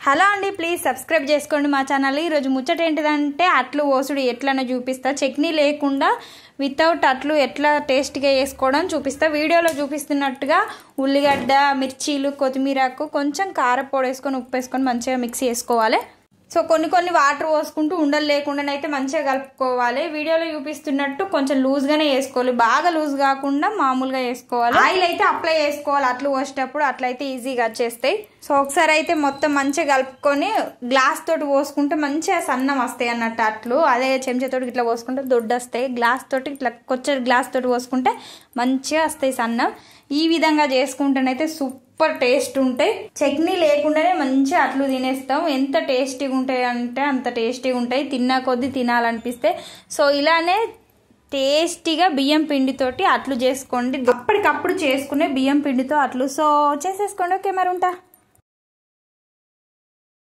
Hello అండి, please subscribe చేసుకోండి మా ఛానల్. ఈరోజు ముచ్చట ఏంటిదంటే అట్లు పోసుడు ఎట్లనో చూపిస్తా. చట్నీ లేకుండా వితౌట్ అట్లు ఎట్లా టేస్ట్గా వేసుకోవడం చూపిస్తా. వీడియోలో చూపిస్తున్నట్టుగా ఉల్లిగడ్డ, మిర్చీలు, కొత్తిమీరకు, కొంచెం కారపొడి వేసుకొని, ఉప్పు వేసుకొని మంచిగా మిక్స్ చేసుకోవాలి. సో కొన్ని వాటర్ పోసుకుంటూ ఉండలు లేకుండానైతే మంచిగా కలుపుకోవాలి. వీడియోలో చూపిస్తున్నట్టు కొంచెం లూజ్గానే వేసుకోవాలి, బాగా లూజ్ కాకుండా మామూలుగా వేసుకోవాలి. ఆయిల్ అయితే అప్లై చేసుకోవాలి అట్లు పోసేటప్పుడు, అట్లయితే ఈజీగా వచ్చేస్తాయి. సో ఒకసారి అయితే మొత్తం మంచిగా కలుపుకొని గ్లాస్ తోటి పోసుకుంటే మంచిగా సన్నం వస్తాయి అన్నట్టు అట్లు. అదే చెంచాతోటి ఇట్లా పోసుకుంటే దొడ్డు వస్తాయి. గ్లాస్ తోటి ఇట్లా కొంచెం గ్లాస్ తోటి పోసుకుంటే మంచిగా వస్తాయి సన్నం. ఈ విధంగా చేసుకుంటేనైతే సూపర్ టేస్ట్ ఉంటాయి. చట్నీ లేకుండానే మంచిగా అట్లు తినేస్తాం. ఎంత టేస్టీగా ఉంటాయి అంటే అంత టేస్టీగా ఉంటాయి. తిన్నా కొద్దీ తినాలనిపిస్తే. సో ఇలానే టేస్టీగా బియ్యం పిండితోటి అట్లు చేసుకోండి. అప్పటికప్పుడు చేసుకునే బియ్యం పిండితో అట్లు. సో చేసేసుకోండి. ఓకే, మరి ఉంటా.